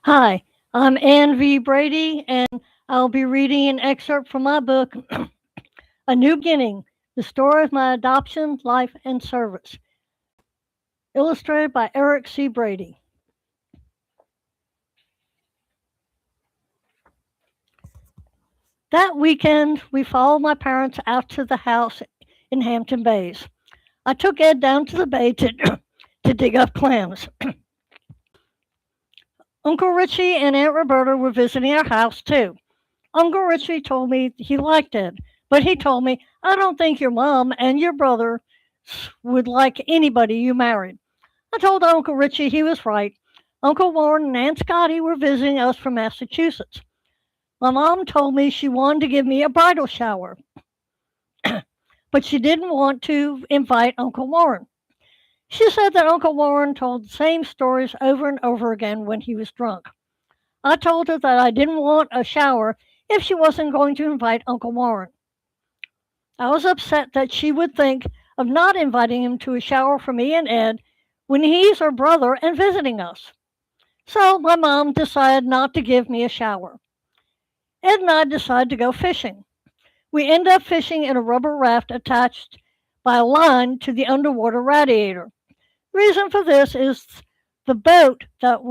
Hi, I'm Ann V. Brady, and I'll be reading an excerpt from my book, A New Beginning, the story of my adoption, life, and service, illustrated by Eric C. Brady. That weekend, we followed my parents out to the house in Hampton Bays. I took Ed down to the bay to dig up clams. Uncle Richie and Aunt Roberta were visiting our house, too. Uncle Richie told me he liked Ed, but he told me, I don't think your mom and your brother would like anybody you married. I told Uncle Richie he was right. Uncle Warren and Aunt Scotty were visiting us from Massachusetts. My mom told me she wanted to give me a bridal shower, but she didn't want to invite Uncle Warren. She said that Uncle Warren told the same stories over and over again when he was drunk. I told her that I didn't want a shower if she wasn't going to invite Uncle Warren. I was upset that she would think of not inviting him to a shower for me and Ed when he's her brother and visiting us. So my mom decided not to give me a shower. Ed and I decided to go fishing. We ended up fishing in a rubber raft attached by a line to the underwater radiator. Reason for this is the boat that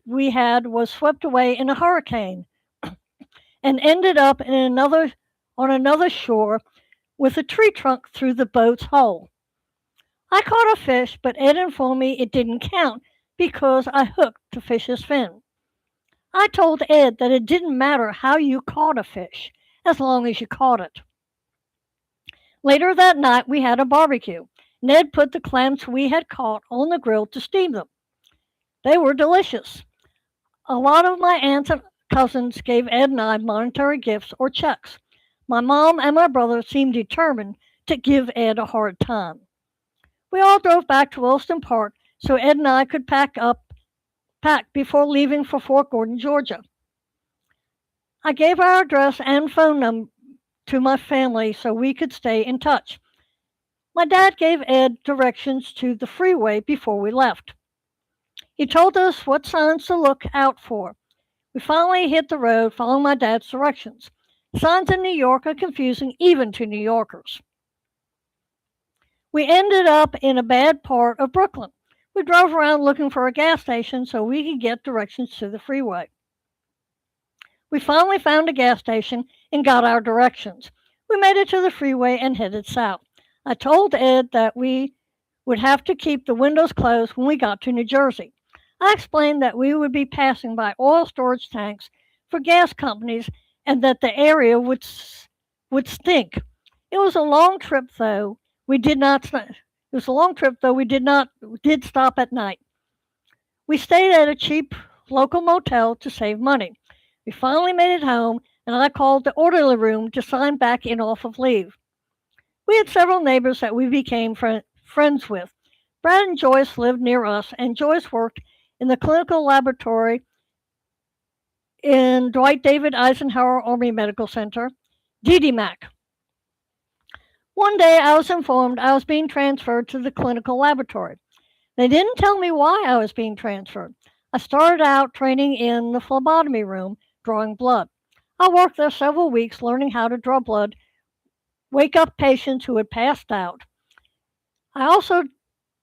we had was swept away in a hurricane and ended up on another shore with a tree trunk through the boat's hull. I caught a fish, but Ed informed me it didn't count because I hooked the fish's fin. I told Ed that it didn't matter how you caught a fish, as long as you caught it. Later that night, we had a barbecue. Ned put the clams we had caught on the grill to steam them. They were delicious. A lot of my aunts and cousins gave Ed and I monetary gifts or checks. My mom and my brother seemed determined to give Ed a hard time. We all drove back to Williston Park so Ed and I could pack before leaving for Fort Gordon, Georgia. I gave our address and phone number to my family so we could stay in touch. My dad gave Ed directions to the freeway before we left. He told us what signs to look out for. We finally hit the road following my dad's directions. Signs in New York are confusing even to New Yorkers. We ended up in a bad part of Brooklyn. We drove around looking for a gas station so we could get directions to the freeway. We finally found a gas station and got our directions. We made it to the freeway and headed south. I told Ed that we would have to keep the windows closed when we got to New Jersey. I explained that we would be passing by oil storage tanks for gas companies and that the area would stink. It was a long trip though. We did not. It was a long trip though. We did stop at night. We stayed at a cheap local motel to save money. We finally made it home, and I called the orderly room to sign back in off of leave. We had several neighbors that we became friends with. Brad and Joyce lived near us, and Joyce worked in the clinical laboratory in Dwight David Eisenhower Army Medical Center, DDMAC. One day I was informed I was being transferred to the clinical laboratory. They didn't tell me why I was being transferred. I started out training in the phlebotomy room, drawing blood. I worked there several weeks learning how to draw blood, wake up patients who had passed out. I also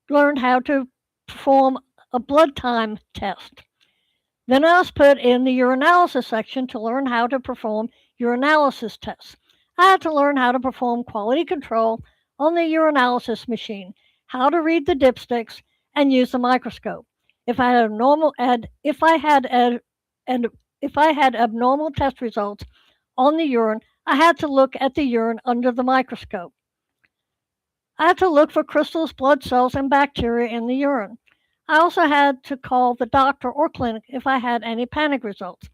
learned how to perform a blood time test. Then I was put in the urinalysis section to learn how to perform urinalysis tests. I had to learn how to perform quality control on the urinalysis machine, how to read the dipsticks, and use the microscope. If I had abnormal and if I had abnormal test results on the urine, I had to look at the urine under the microscope. I had to look for crystals, blood cells, and bacteria in the urine. I also had to call the doctor or clinic if I had any panic results.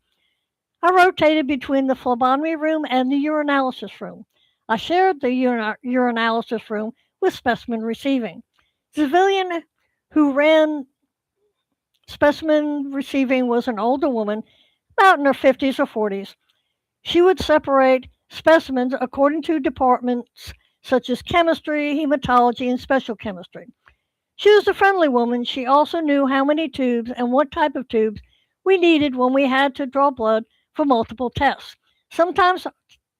I rotated between the phlebotomy room and the urinalysis room. I shared the urinalysis room with specimen receiving. The civilian who ran specimen receiving was an older woman, about in her 50s or 40s. She would separate specimens according to departments such as chemistry, hematology, and special chemistry. She was a friendly woman. She also knew how many tubes and what type of tubes we needed when we had to draw blood for multiple tests. Sometimes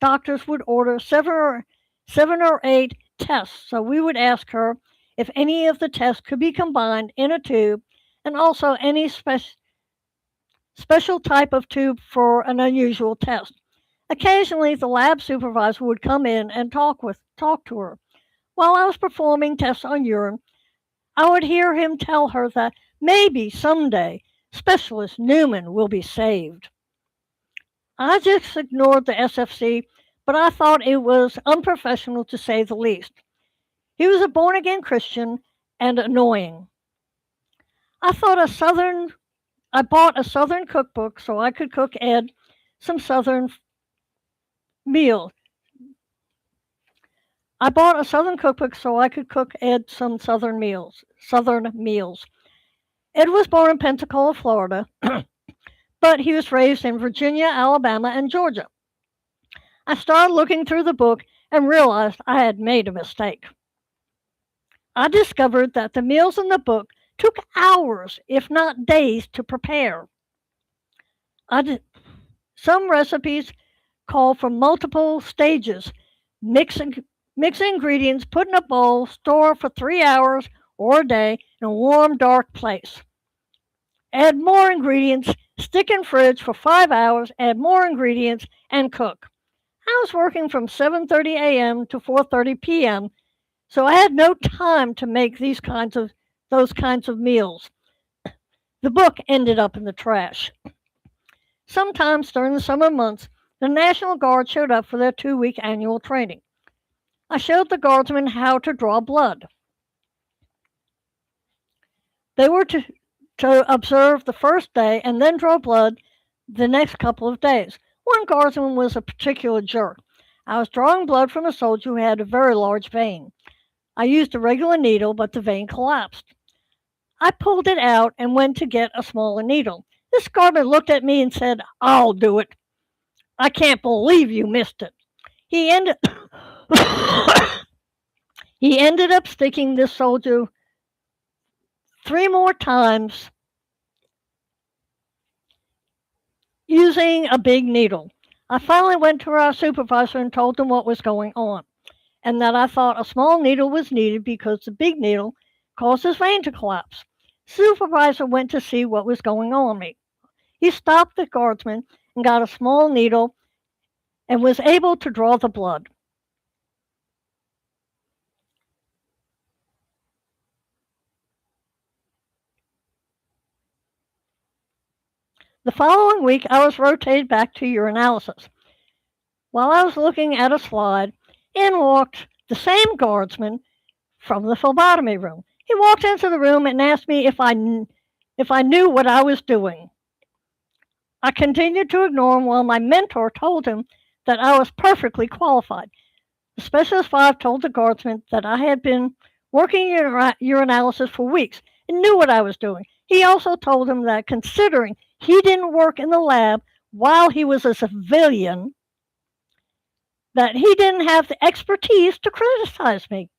doctors would order seven or eight tests, so we would ask her if any of the tests could be combined in a tube, and also any special type of tube for an unusual test. Occasionally, the lab supervisor would come in and talk to her. While I was performing tests on urine, I would hear him tell her that maybe someday Specialist Newman will be saved. I just ignored the SFC, but I thought it was unprofessional to say the least. He was a born again Christian and annoying. I thought I bought a Southern cookbook so I could cook Ed some Southern meals. I bought a Southern cookbook so I could cook Ed some Southern meals. Ed was born in Pensacola, Florida, but he was raised in Virginia, Alabama, and Georgia. I started looking through the book and realized I had made a mistake. I discovered that the meals in the book took hours, if not days, to prepare. Some recipes call for multiple stages. Mix ingredients, put in a bowl, store for 3 hours or a day in a warm, dark place. Add more ingredients, stick in fridge for 5 hours, add more ingredients, and cook. I was working from 7:30 a.m. to 4:30 p.m., so I had no time to make those kinds of meals. The book ended up in the trash. Sometimes during the summer months, the National Guard showed up for their 2-week annual training. I showed the guardsmen how to draw blood. They were to observe the first day and then draw blood the next couple of days. One guardsman was a particular jerk. I was drawing blood from a soldier who had a very large vein. I used a regular needle, but the vein collapsed. I pulled it out and went to get a smaller needle. This guardsman looked at me and said, "I'll do it. I can't believe you missed it." He ended he ended up sticking this soldier 3 more times using a big needle. I finally went to our supervisor and told him what was going on, and that I thought a small needle was needed because the big needle caused his vein to collapse. Supervisor went to see what was going on with me. He stopped the guardsman and got a small needle and was able to draw the blood. The following week, I was rotated back to urinalysis. While I was looking at a slide, in walked the same guardsman from the phlebotomy room. He walked into the room and asked me if I knew what I was doing. I continued to ignore him while my mentor told him that I was perfectly qualified. The Specialist 5 told the guardsman that I had been working urinalysis for weeks and knew what I was doing. He also told him that considering he didn't work in the lab while he was a civilian, that he didn't have the expertise to criticize me.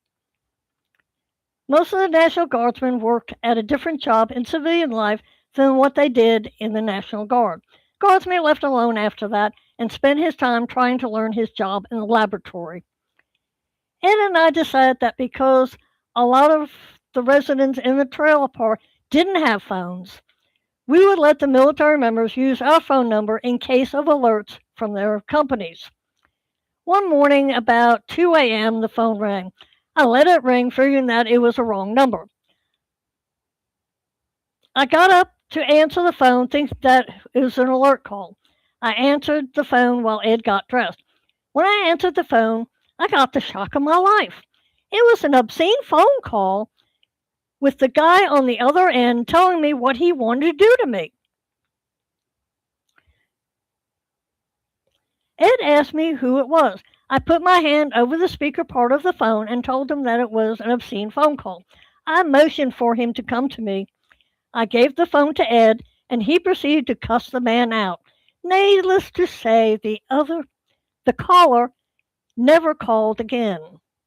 Most of the National Guardsmen worked at a different job in civilian life than what they did in the National Guard. Guardsman left alone after that and spent his time trying to learn his job in the laboratory. Ed and I decided that because a lot of the residents in the trailer park didn't have phones, we would let the military members use our phone number in case of alerts from their companies. One morning about 2 a.m., the phone rang. I let it ring, figuring that it was a wrong number. I got up to answer the phone, thinking that it was an alert call. I answered the phone while Ed got dressed. When I answered the phone, I got the shock of my life. It was an obscene phone call with the guy on the other end telling me what he wanted to do to me. Ed asked me who it was. I put my hand over the speaker part of the phone and told him that it was an obscene phone call. I motioned for him to come to me. I gave the phone to Ed, and he proceeded to cuss the man out. Needless to say, the caller never called again.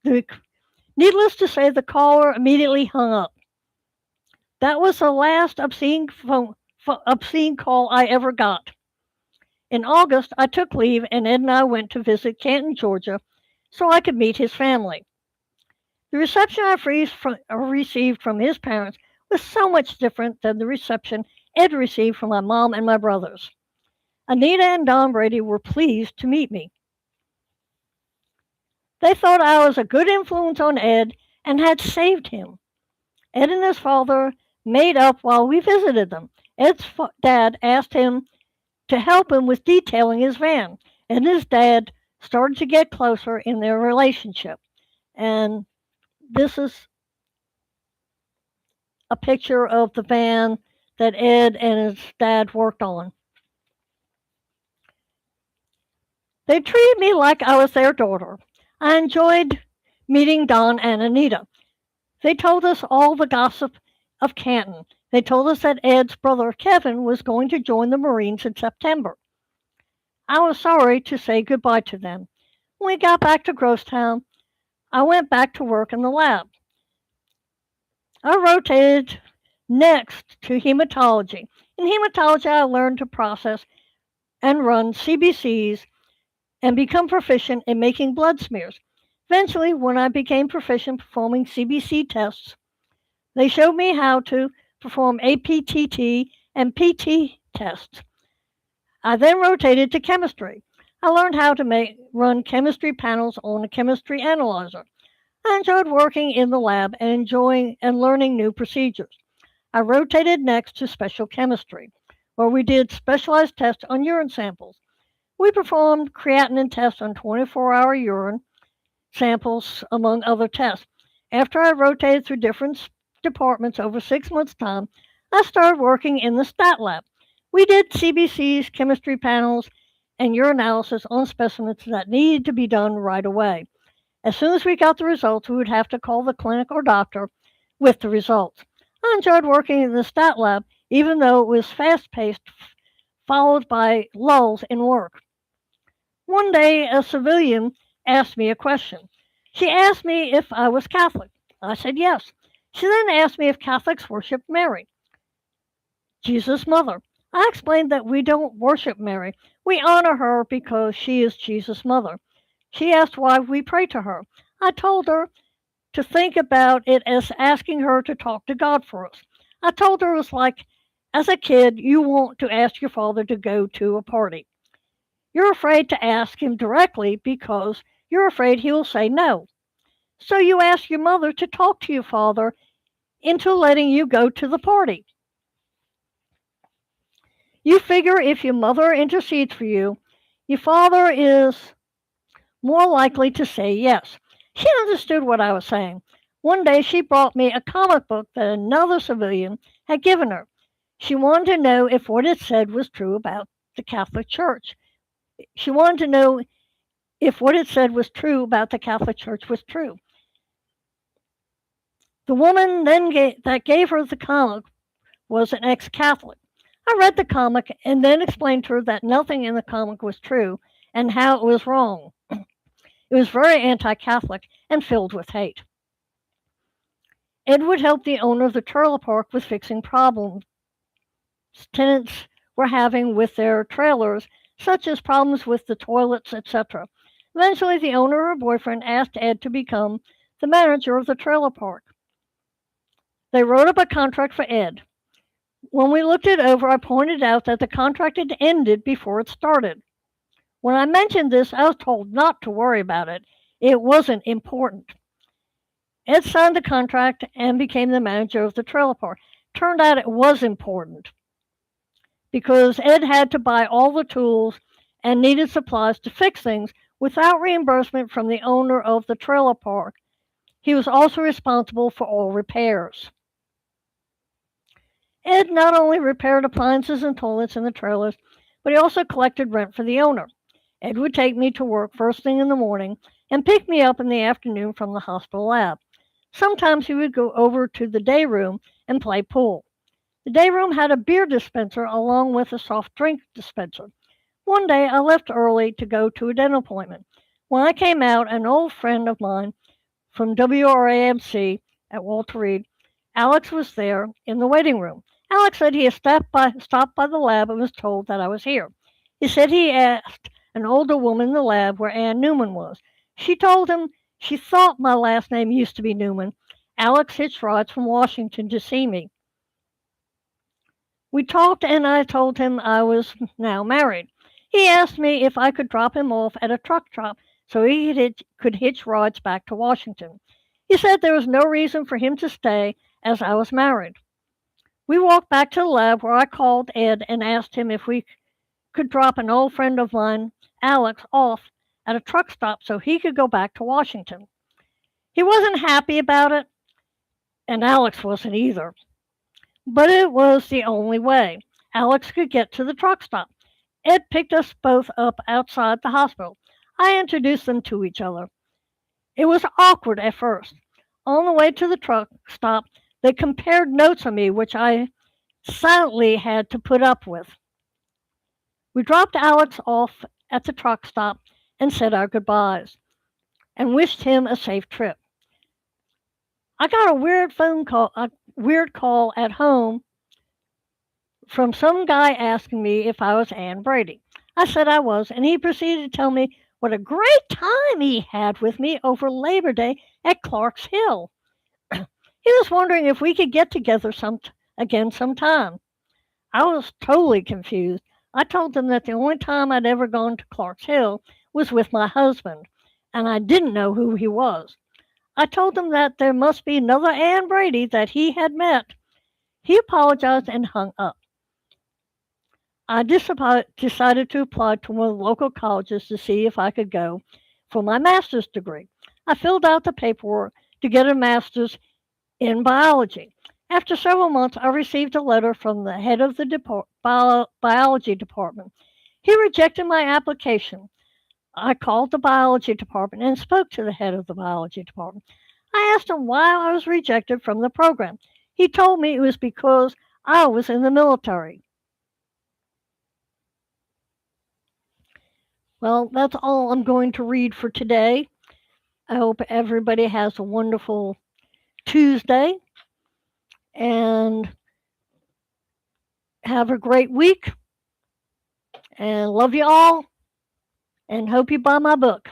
Needless to say, the caller immediately hung up. That was the last obscene phone obscene call I ever got. In August, I took leave and Ed and I went to visit Canton, Georgia, so I could meet his family. The reception I received from his parents was so much different than the reception Ed received from my mom and my brothers. Anita and Don Brady were pleased to meet me. They thought I was a good influence on Ed and had saved him. Ed and his father made up while we visited them. Ed's dad asked him to help him with detailing his van, and his dad started to get closer in their relationship. And this is a picture of the van that Ed and his dad worked on. They treated me like I was their daughter. I enjoyed meeting Don and Anita. They told us all the gossip of Canton. They told us that Ed's brother Kevin was going to join the Marines in September. I was sorry to say goodbye to them. When we got back to Grosstown, I went back to work in the lab. I rotated next to hematology. In hematology, I learned to process and run CBCs and become proficient in making blood smears. Eventually, when I became proficient performing CBC tests, they showed me how to perform APTT and PT tests. I then rotated to chemistry. I learned how to run chemistry panels on a chemistry analyzer. I enjoyed working in the lab and enjoying and learning new procedures. I rotated next to special chemistry, where we did specialized tests on urine samples. We performed creatinine tests on 24-hour urine samples, among other tests. After I rotated through different departments over 6 months' time, I started working in the stat lab. We did CBCs, chemistry panels, and urinalysis on specimens that needed to be done right away. As soon as we got the results, we would have to call the clinic or doctor with the results. I enjoyed working in the stat lab, even though it was fast-paced, followed by lulls in work. One day, a civilian asked me a question. She asked me if I was Catholic. I said yes. She then asked me if Catholics worship Mary, Jesus' mother. I explained that we don't worship Mary. We honor her because she is Jesus' mother. She asked why we pray to her. I told her to think about it as asking her to talk to God for us. I told her it was like, as a kid, you want to ask your father to go to a party. You're afraid to ask him directly because you're afraid he will say no. So you ask your mother to talk to your father into letting you go to the party. You figure if your mother intercedes for you, your father is more likely to say yes. She understood what I was saying. One day she brought me a comic book that another civilian had given her. She wanted to know if what it said was true about the Catholic Church. She wanted to know if what it said was true about the Catholic Church was true. The woman that gave her the comic was an ex-Catholic. I read the comic and then explained to her that nothing in the comic was true and how it was wrong. It was very anti-Catholic and filled with hate. Ed would help the owner of the trailer park with fixing problems tenants were having with their trailers, such as problems with the toilets, etc. Eventually, the owner or her boyfriend asked Ed to become the manager of the trailer park. They wrote up a contract for Ed. When we looked it over, I pointed out that the contract had ended before it started. When I mentioned this, I was told not to worry about it. It wasn't important. Ed signed the contract and became the manager of the trailer park. Turned out it was important because Ed had to buy all the tools and needed supplies to fix things without reimbursement from the owner of the trailer park. He was also responsible for all repairs. Ed not only repaired appliances and toilets in the trailers, but he also collected rent for the owner. Ed would take me to work first thing in the morning and pick me up in the afternoon from the hospital lab. Sometimes he would go over to the day room and play pool. The day room had a beer dispenser along with a soft drink dispenser. One day I left early to go to a dental appointment. When I came out, an old friend of mine from WRAMC at Walter Reed, Alex, was there in the waiting room. Alex said he had stopped by the lab and was told that I was here. He said he asked an older woman in the lab where Ann Newman was. She told him she thought my last name used to be Newman. Alex hitched rides from Washington to see me. We talked and I told him I was now married. He asked me if I could drop him off at a truck stop so he could hitch rides back to Washington. He said there was no reason for him to stay as I was married. We walked back to the lab where I called Ed and asked him if we could drop an old friend of mine, Alex, off at a truck stop so he could go back to Washington. He wasn't happy about it, and Alex wasn't either. But it was the only way. Alex could get to the truck stop. Ed picked us both up outside the hospital. I introduced them to each other. It was awkward at first. On the way to the truck stop, they compared notes on me, which I silently had to put up with. We dropped Alex off at the truck stop and said our goodbyes and wished him a safe trip. I got a weird call at home from some guy asking me if I was Ann Brady. I said I was, and he proceeded to tell me what a great time he had with me over Labor Day at Clark's Hill. He was wondering if we could get together again sometime. I was totally confused. I told them that the only time I'd ever gone to Clark's Hill was with my husband, and I didn't know who he was. I told them that there must be another Ann Brady that he had met. He apologized and hung up. I decided to apply to one of the local colleges to see if I could go for my master's degree. I filled out the paperwork to get a master's in biology. After several months, I received a letter from the head of the biology department. He rejected my application. I called the biology department and spoke to the head of the biology department. I asked him why I was rejected from the program. He told me it was because I was in the military. Well, that's all I'm going to read for today. I hope everybody has a wonderful Tuesday and have a great week. And love you all and hope you buy my book.